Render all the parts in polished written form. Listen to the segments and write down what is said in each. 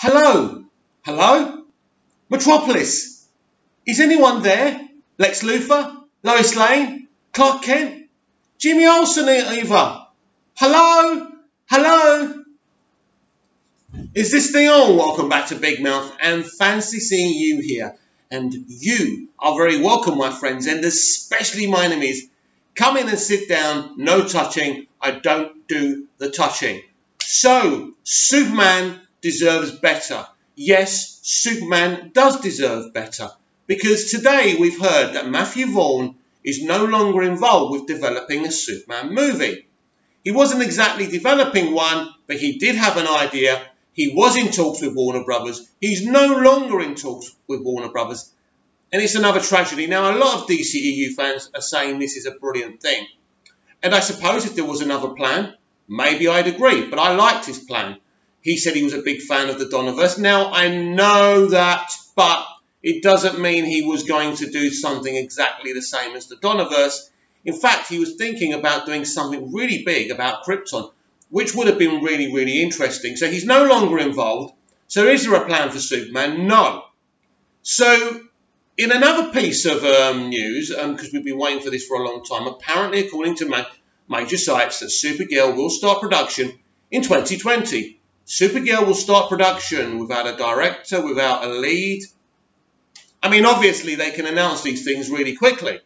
Hello? Hello? Metropolis? Is anyone there? Lex Luthor? Lois Lane? Clark Kent? Jimmy Olsen either? Hello? Hello? Is this thing on? Welcome back to Big Mouth, and fancy seeing you here. And you are very welcome, my friends, and especially my enemies. Come in and sit down, no touching. I don't do the touching. So, Superman deserves better. Yes, Superman does deserve better. Because today we've heard that Matthew Vaughn is no longer involved with developing a Superman movie. He wasn't exactly developing one, but he did have an idea. He was in talks with Warner Brothers. He's no longer in talks with Warner Brothers. And it's another tragedy. Now, a lot of dceu fans are saying this is a brilliant thing. And I suppose if there was another plan, maybe I'd agree. But I liked his plan. He said he was a big fan of the Donnerverse. Now, I know that, but it doesn't mean he was going to do something exactly the same as the Donnerverse. In fact, he was thinking about doing something really big about Krypton, which would have been really, really interesting. So he's no longer involved. So is there a plan for Superman? No. So in another piece of news, because we've been waiting for this for a long time, apparently, according to major sites, that Supergirl will start production in 2020. Supergirl will start production without a director, without a lead. I mean, obviously, they can announce these things really quickly.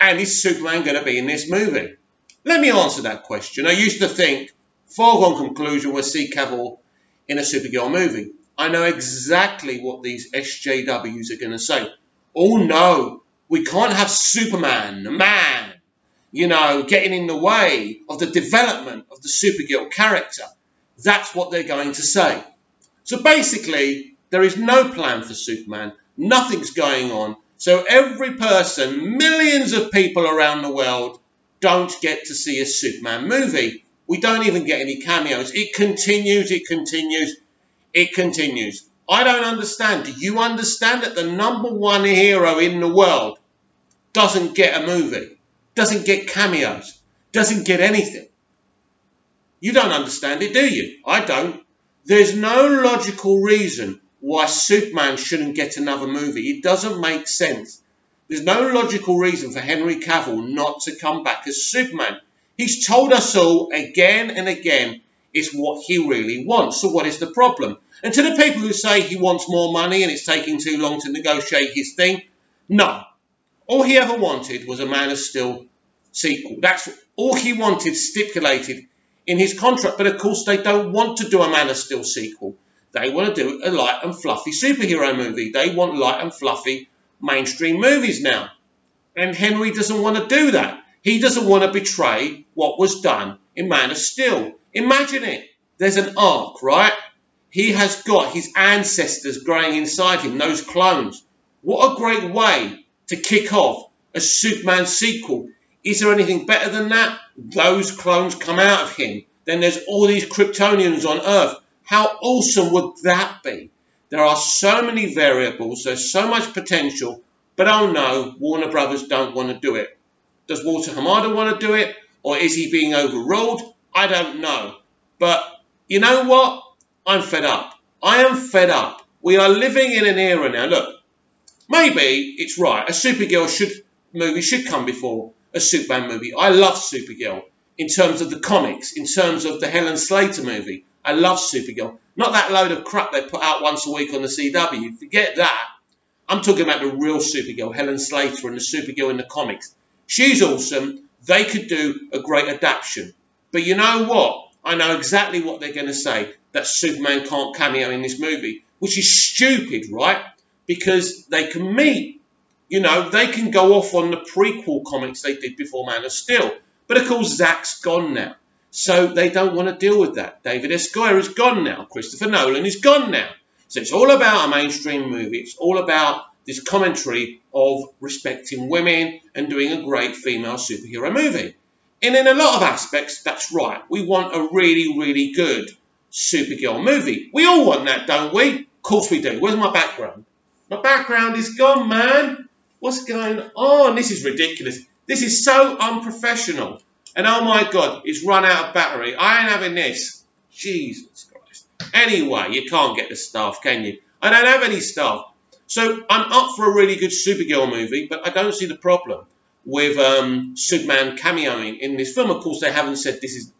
And is Superman going to be in this movie? Let me answer that question. I used to think, foregone conclusion, we'll see Cavill in a Supergirl movie. I know exactly what these SJWs are going to say. Oh, no, we can't have Superman, the man, you know, getting in the way of the development of the Supergirl character. That's what they're going to say. So basically, there is no plan for Superman. Nothing's going on. So every person, millions of people around the world, don't get to see a Superman movie. We don't even get any cameos. It continues, it continues, it continues. I don't understand. Do you understand that the #1 hero in the world doesn't get a movie, doesn't get cameos, doesn't get anything? You don't understand it, do you? I don't. There's no logical reason why Superman shouldn't get another movie. It doesn't make sense. There's no logical reason for Henry Cavill not to come back as Superman. He's told us all again and again it's what he really wants. So what is the problem? And to the people who say he wants more money and it's taking too long to negotiate his thing, no. All he ever wanted was a Man of Steel sequel. That's all he wanted stipulated in his contract. But of course they don't want to do a Man of Steel sequel. They want to do a light and fluffy superhero movie. They want light and fluffy mainstream movies now. And Henry doesn't want to do that. He doesn't want to betray what was done in Man of Steel. Imagine it. There's an arc, right? He has got his ancestors growing inside him, those clones. What a great way to kick off a Superman sequel. Is there anything better than that? Those clones come out of him. Then there's all these Kryptonians on Earth. How awesome would that be? There are so many variables. There's so much potential. But oh no, Warner Brothers don't want to do it. Does Walter Hamada want to do it? Or is he being overruled? I don't know. But you know what? I'm fed up. I am fed up. We are living in an era now. Look, maybe it's right. A Supergirl movie should come before a Superman movie. I love Supergirl in terms of the comics, in terms of the Helen Slater movie. I love Supergirl. Not that load of crap they put out once a week on the CW. Forget that. I'm talking about the real Supergirl, Helen Slater, and the Supergirl in the comics. She's awesome. They could do a great adaptation. But you know what? I know exactly what they're going to say, that Superman can't cameo in this movie, which is stupid, right? Because they can meet. You know, they can go off on the prequel comics they did before Man of Steel. But of course, Zack's gone now. So they don't want to deal with that. David S. Goyer is gone now. Christopher Nolan is gone now. So it's all about a mainstream movie. It's all about this commentary of respecting women and doing a great female superhero movie. And in a lot of aspects, that's right. We want a really, really good Supergirl movie. We all want that, don't we? Of course we do. Where's my background? My background is gone, man. What's going on? This is ridiculous. This is so unprofessional. And oh my God, it's run out of battery. I ain't having this. Jesus Christ. Anyway, you can't get the staff, can you? I don't have any staff. So I'm up for a really good Supergirl movie, but I don't see the problem with Superman cameoing in this film. Of course, they haven't said this is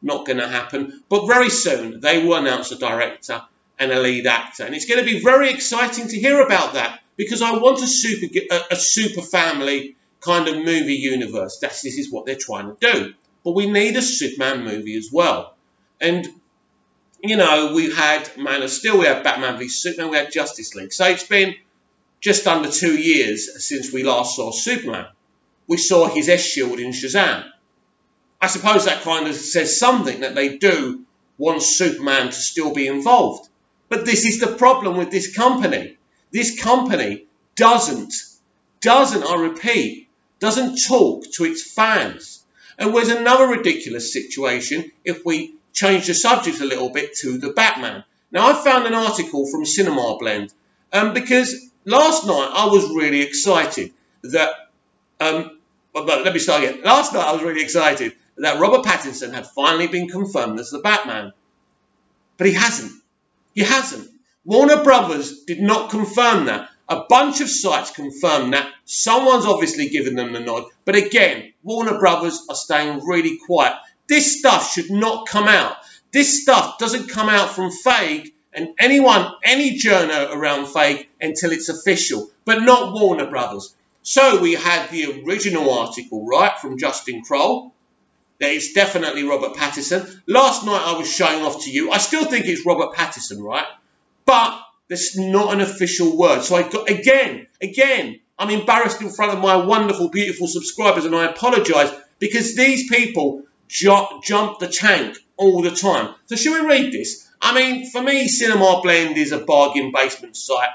not going to happen, but very soon they will announce a director and a lead actor, and it's going to be very exciting to hear about that, because I want a super family kind of movie universe. This is what they're trying to do, but we need a Superman movie as well. And you know, we had Man of Steel, we had Batman v Superman, we had Justice League. So it's been just under 2 years since we last saw Superman. We saw his S-Shield in Shazam. I suppose that kind of says something, that they do want Superman to still be involved. But this is the problem with this company. This company doesn't, I repeat, doesn't talk to its fans. And there's another ridiculous situation if we change the subject a little bit to the Batman. Now, I found an article from Cinema Blend because last night I was really excited that, let me start again. Last night I was really excited that Robert Pattinson had finally been confirmed as the Batman. But he hasn't. He hasn't. Warner Brothers did not confirm that. A bunch of sites confirmed that. Someone's obviously given them the nod. But again, Warner Brothers are staying really quiet. This stuff should not come out. This stuff doesn't come out from Feig and any journo around Feig until it's official, but not Warner Brothers. So we had the original article, right, from Justin Kroll, that it's definitely Robert Pattinson. Last night I was showing off to you. I still think it's Robert Pattinson, right? But there's not an official word. So I got, again, I'm embarrassed in front of my wonderful, beautiful subscribers, and I apologise, because these people jump the tank all the time. So should we read this? I mean, for me, Cinema Blend is a bargain basement site,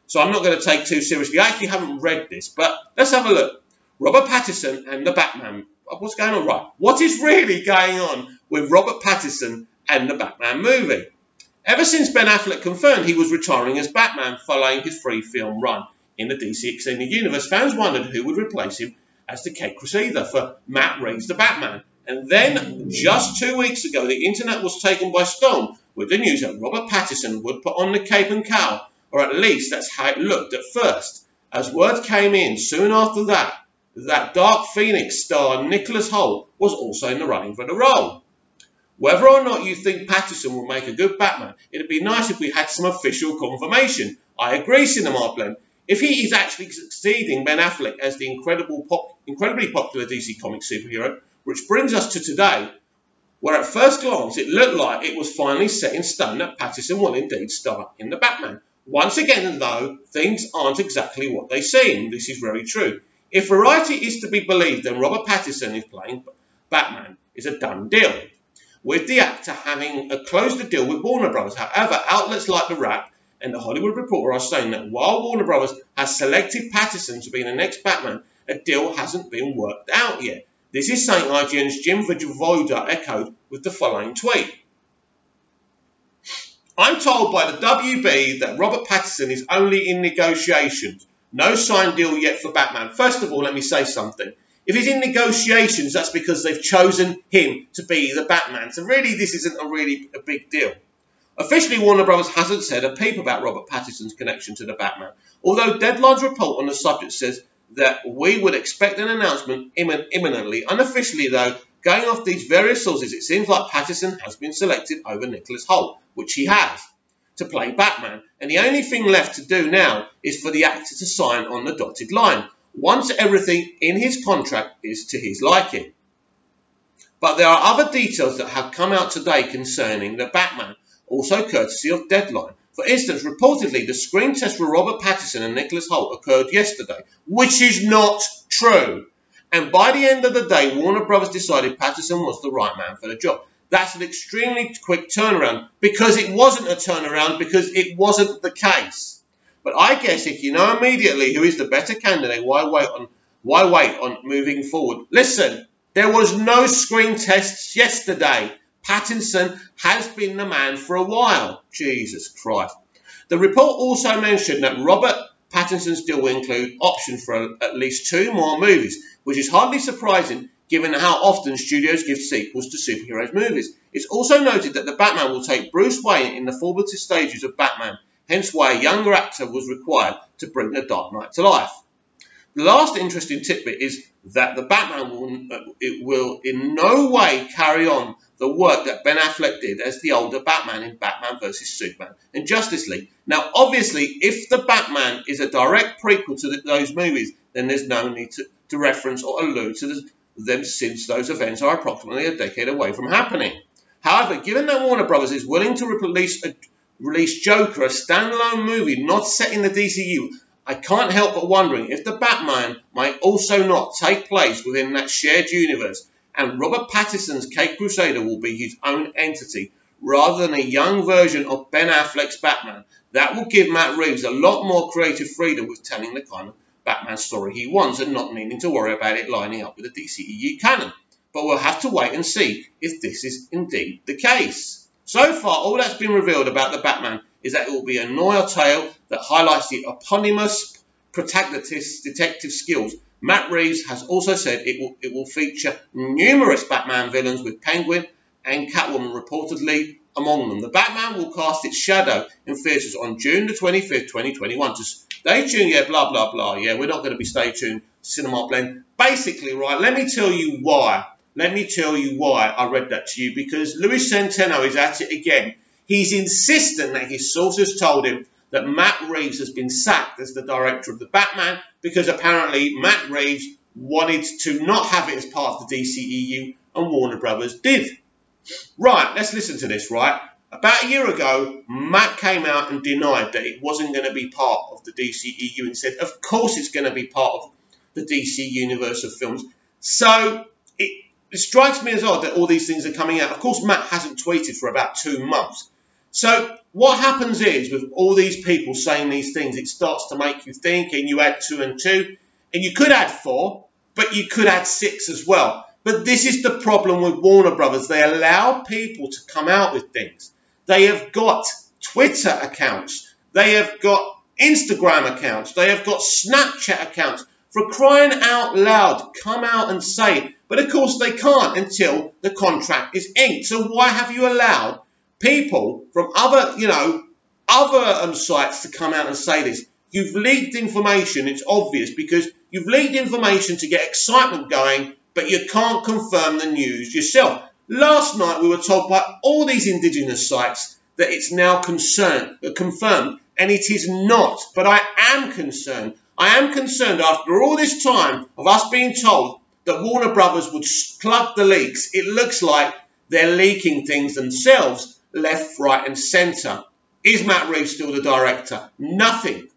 so I'm not going to take too seriously. I actually haven't read this, but let's have a look. Robert Pattinson and the Batman. What's going on? Right. What is really going on with Robert Pattinson and the Batman movie? Ever since Ben Affleck confirmed he was retiring as Batman following his free film run in the DC Extended Universe, fans wondered who would replace him as the Cape Crusader for Matt Reeves' The Batman. And then, just 2 weeks ago, the internet was taken by storm with the news that Robert Pattinson would put on the cape and cowl, or at least that's how it looked at first. As word came in soon after that Dark Phoenix star Nicholas Hoult was also in the running for the role. Whether or not you think Pattinson will make a good Batman, it'd be nice if we had some official confirmation. I agree, Cinema Blend. If he is actually succeeding Ben Affleck as the incredibly popular DC comic superhero, which brings us to today, where at first glance it looked like it was finally set in stone that Pattinson will indeed star in the Batman. Once again, though, things aren't exactly what they seem. This is very true. If variety is to be believed, then Robert Pattinson is playing Batman is a done deal, with the actor having closed the deal with Warner Brothers. However, outlets like The Wrap and The Hollywood Reporter are saying that while Warner Brothers has selected Pattinson to be the next Batman, a deal hasn't been worked out yet. This is something IGN's Jim Vajvoda echoed with the following tweet. I'm told by the WB that Robert Pattinson is only in negotiations. No signed deal yet for Batman. First of all, let me say something. If he's in negotiations, that's because they've chosen him to be the Batman. So really, this isn't a big deal. Officially, Warner Brothers hasn't said a peep about Robert Pattinson's connection to the Batman, although Deadline's report on the subject says that we would expect an announcement imminently. Unofficially, though, going off these various sources, it seems like Pattinson has been selected over Nicholas Hoult, which he has, to play Batman. And the only thing left to do now is for the actor to sign on the dotted line, once everything in his contract is to his liking. But there are other details that have come out today concerning the Batman, also courtesy of Deadline. For instance, reportedly, the screen test for Robert Pattinson and Nicholas Hoult occurred yesterday, which is not true. And by the end of the day, Warner Brothers decided Pattinson was the right man for the job. That's an extremely quick turnaround, because it wasn't a turnaround, because it wasn't the case. But I guess if you know immediately who is the better candidate, why wait on moving forward? Listen, there was no screen tests yesterday. Pattinson has been the man for a while. Jesus Christ. The report also mentioned that Robert Pattinson's deal will include options for at least 2 more movies, which is hardly surprising given how often studios give sequels to superheroes movies. It's also noted that the Batman will take Bruce Wayne in the formative stages of Batman, hence why a younger actor was required to bring the Dark Knight to life. The last interesting tidbit is that the Batman will in no way carry on the work that Ben Affleck did as the older Batman in Batman vs Superman and Justice League. Now, obviously, if the Batman is a direct prequel to those movies, then there's no need to reference or allude to them since those events are approximately a decade away from happening. However, given that Warner Bros. Is willing to release Joker, a standalone movie not set in the DCU, I can't help but wondering if the Batman might also not take place within that shared universe, and Robert Pattinson's Caped Crusader will be his own entity, rather than a young version of Ben Affleck's Batman. That will give Matt Reeves a lot more creative freedom with telling the kind of Batman story he wants and not needing to worry about it lining up with the DCEU canon. But we'll have to wait and see if this is indeed the case. So far, all that's been revealed about the Batman is that it will be a noir tale that highlights the eponymous protagonist's detective skills. Matt Reeves has also said it will feature numerous Batman villains, with Penguin and Catwoman reportedly among them. The Batman will cast its shadow in theatres on June the 25th, 2021. Just stay tuned, yeah, blah, blah, blah. Yeah, we're not going to be stay tuned, Cinema Blend. Basically, right, let me tell you why. Let me tell you why I read that to you, because Louis Centeno is at it again. He's insistent that his sources told him that Matt Reeves has been sacked as the director of the Batman because apparently Matt Reeves wanted to not have it as part of the DCEU and Warner Brothers did. Right, let's listen to this, right? About a year ago, Matt came out and denied that it wasn't going to be part of the DCEU and said, of course it's going to be part of the DC universe of films. So it strikes me as odd that all these things are coming out. Of course, Matt hasn't tweeted for about 2 months. So what happens is, with all these people saying these things, it starts to make you think, and you add 2 and 2, and you could add 4, but you could add 6 as well. But this is the problem with Warner Brothers. They allow people to come out with things. They have got Twitter accounts. They have got Instagram accounts. They have got Snapchat accounts. For crying out loud, come out and say it. But of course they can't until the contract is inked. So why have you allowed people from other sites to come out and say this? You've leaked information. It's obvious because you've leaked information to get excitement going, but you can't confirm the news yourself. Last night we were told by all these indigenous sites that it's now confirmed, and it is not. But I am concerned. I am concerned after all this time of us being told that Warner Brothers would plug the leaks. It looks like they're leaking things themselves, left, right and centre. Is Matt Reeves still the director? Nothing.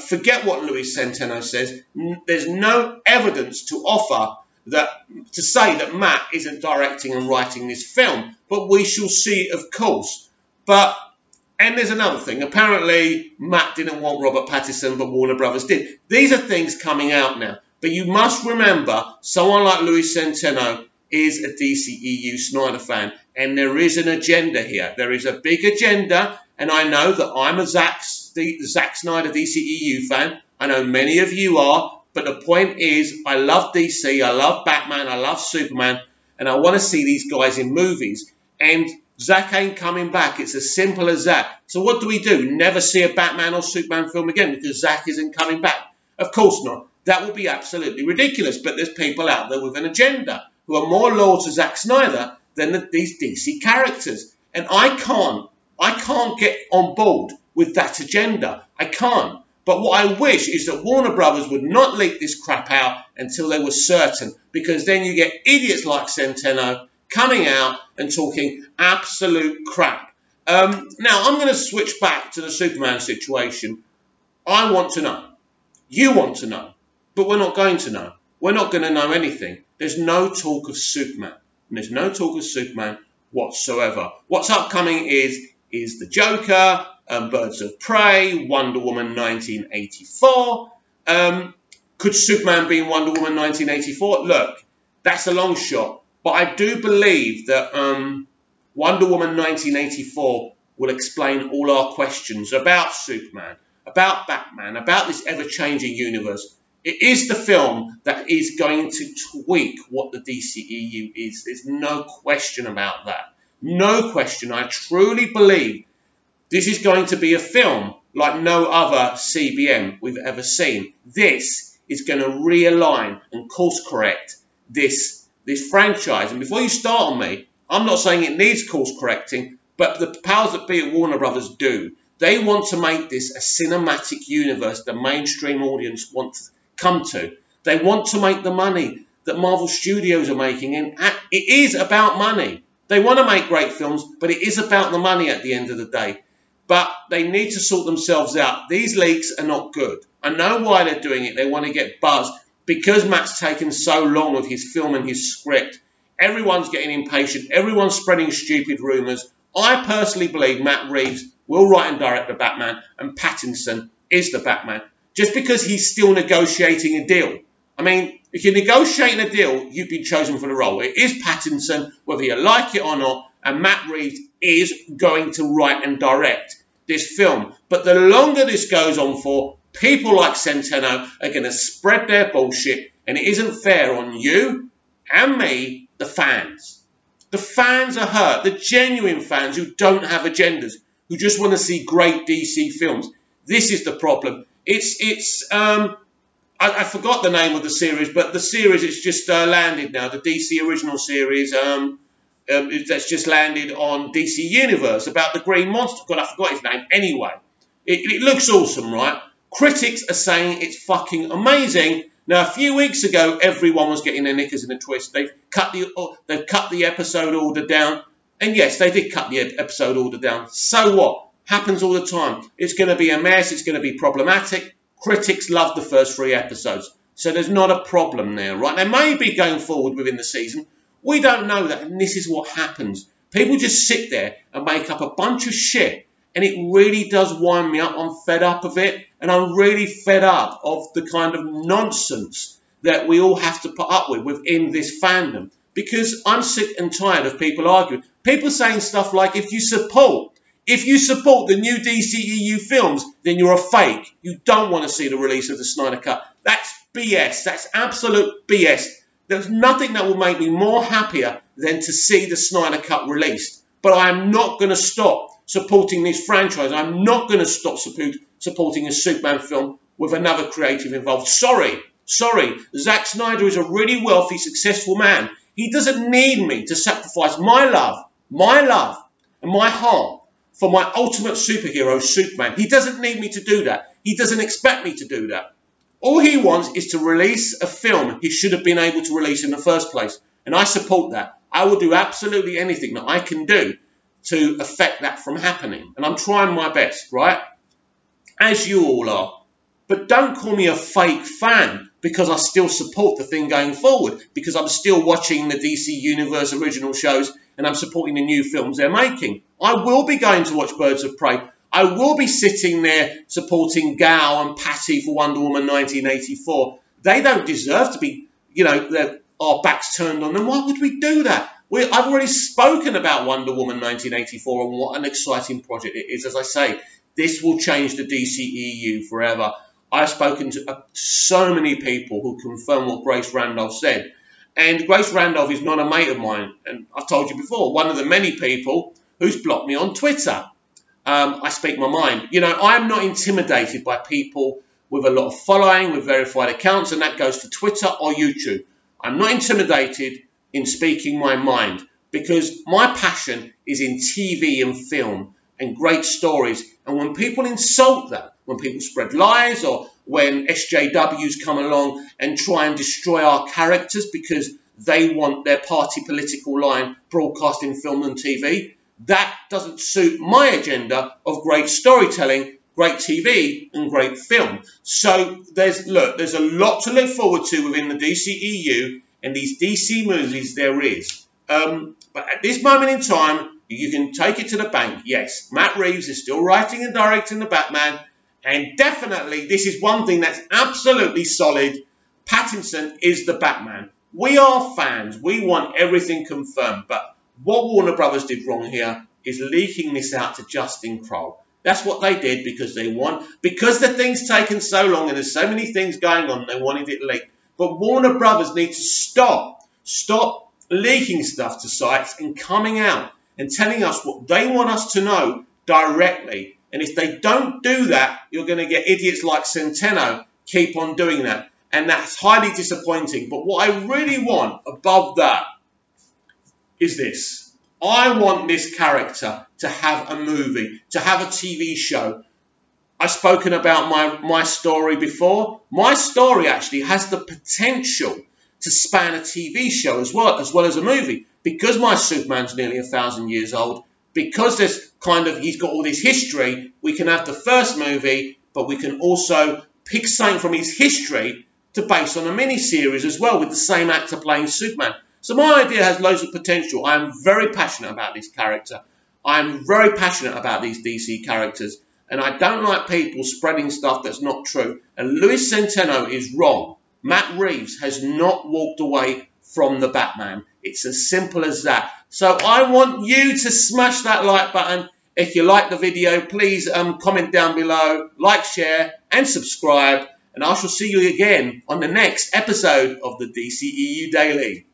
Forget what Louis Centeno says. There's no evidence to offer to say that Matt isn't directing and writing this film. But we shall see, of course. And there's another thing. Apparently, Matt didn't want Robert Pattinson, but Warner Brothers did. These are things coming out now. But you must remember, someone like Louis Centeno is a DCEU Snyder fan. And there is an agenda here. There is a big agenda. And I know that I'm a Zack Snyder DCEU fan. I know many of you are. But the point is, I love DC. I love Batman. I love Superman. And I want to see these guys in movies. And Zack ain't coming back. It's as simple as that. So what do? Never see a Batman or Superman film again because Zack isn't coming back? Of course not. That would be absolutely ridiculous. But there's people out there with an agenda who are more loyal to Zack Snyder than these DC characters. And I can't get on board with that agenda. I can't. But what I wish is that Warner Brothers would not leak this crap out until they were certain. Because then you get idiots like Centeno coming out and talking absolute crap. Now, I'm going to switch back to the Superman situation. I want to know. You want to know. But we're not going to know. We're not going to know anything. There's no talk of Superman. And there's no talk of Superman whatsoever. What's upcoming is the Joker, Birds of Prey, Wonder Woman 1984. Could Superman be in Wonder Woman 1984? Look, that's a long shot. But I do believe that Wonder Woman 1984 will explain all our questions about Superman, about Batman, about this ever-changing universe. It is the film that is going to tweak what the DCEU is. There's no question about that. No question. I truly believe this is going to be a film like no other CBM we've ever seen. This is going to realign and course correct this franchise. And before you start on me, I'm not saying it needs course correcting, but the powers that be at Warner Brothers do. They want to make this a cinematic universe the mainstream audience wants to come to. They want to make the money that Marvel Studios are making, and it is about money. They want to make great films, but it is about the money at the end of the day. But they need to sort themselves out. These leaks are not good. I know why they're doing it. They want to get buzz. Because Matt's taken so long with his film and his script, everyone's getting impatient. Everyone's spreading stupid rumours. I personally believe Matt Reeves will write and direct the Batman, and Pattinson is the Batman. Just because he's still negotiating a deal. I mean, if you're negotiating a deal, you've been chosen for the role. It is Pattinson, whether you like it or not, and Matt Reeves is going to write and direct this film. But the longer this goes on for, people like Centeno are going to spread their bullshit, and it isn't fair on you and me, the fans. The fans are hurt, the genuine fans who don't have agendas, who just want to see great DC films. This is the problem. I forgot the name of the series, but the series it's just landed now, the DC original series that's just landed on DC Universe about the Green Monster. God, I forgot his name. Anyway, it looks awesome, right? Critics are saying it's fucking amazing. Now, a few weeks ago, everyone was getting their knickers in a twist. They've cut the episode order down. And yes, they did cut the episode order down. So what? Happens all the time. It's going to be a mess. It's going to be problematic. Critics love the first 3 episodes. So there's not a problem there, right? They may be going forward within the season. We don't know that. And this is what happens. People just sit there and make up a bunch of shit. And it really does wind me up. I'm fed up of it. And I'm really fed up of the kind of nonsense that we all have to put up with within this fandom. Because I'm sick and tired of people arguing. People saying stuff like, if you support the new DCEU films, then you're a fake. You don't want to see the release of the Snyder Cut. That's BS. That's absolute BS. There's nothing that will make me more happier than to see the Snyder Cut released. But I am not going to stop supporting this franchise. I'm not going to stop supporting a Superman film with another creative involved. Sorry. Zack Snyder is a really wealthy, successful man. He doesn't need me to sacrifice my love, and my heart for my ultimate superhero, Superman. He doesn't need me to do that. He doesn't expect me to do that. All he wants is to release a film he should have been able to release in the first place. And I support that. I will do absolutely anything that I can do to affect that from happening. And I'm trying my best, right? As you all are. But don't call me a fake fan because I still support the thing going forward. Because I'm still watching the DC Universe original shows and I'm supporting the new films they're making. I will be going to watch Birds of Prey. I will be sitting there supporting Gal and Patty for Wonder Woman 1984. They don't deserve to be, our backs turned on them. Why would we do that? I've already spoken about Wonder Woman 1984 and what an exciting project it is. As I say, this will change the DCEU forever. I've spoken to so many people who confirm what Grace Randolph said. And Grace Randolph is not a mate of mine. And I've told you before, one of the many people who's blocked me on Twitter. I speak my mind. I'm not intimidated by people with a lot of following, with verified accounts, and that goes for Twitter or YouTube. I'm not intimidated in speaking my mind because my passion is in TV and film and great stories. And when people insult that, when people spread lies or when SJWs come along and try and destroy our characters because they want their party political line broadcast in film and TV, that doesn't suit my agenda of great storytelling, great TV and great film. So there's a lot to look forward to within the DCEU and these DC movies there is. But at this moment in time, you can take it to the bank. Yes, Matt Reeves is still writing and directing the Batman. And definitely, this is one thing that's absolutely solid. Pattinson is the Batman. We are fans. We want everything confirmed. But what Warner Brothers did wrong here is leaking this out to Justin Kroll. That's what they did because because the thing's taken so long and there's so many things going on, they wanted it leaked. But Warner Brothers need to stop leaking stuff to sites and coming out and telling us what they want us to know directly. And if they don't do that, you're going to get idiots like Centeno keep on doing that. And that's highly disappointing. But what I really want above that is this. I want this character to have a movie, to have a TV show. I've spoken about my story before. My story actually has the potential to span a TV show as well as a movie. Because my Superman's nearly 1,000 years old, because he's got all this history, we can have the first movie, but we can also pick something from his history to base on a mini-series as well with the same actor playing Superman. So my idea has loads of potential. I am very passionate about this character. I am very passionate about these DC characters. And I don't like people spreading stuff that's not true. And Louis Centeno is wrong. Matt Reeves has not walked away from the Batman. It's as simple as that. So I want you to smash that like button. If you like the video, please comment down below, like, share, and subscribe. And I shall see you again on the next episode of the DCEU Daily.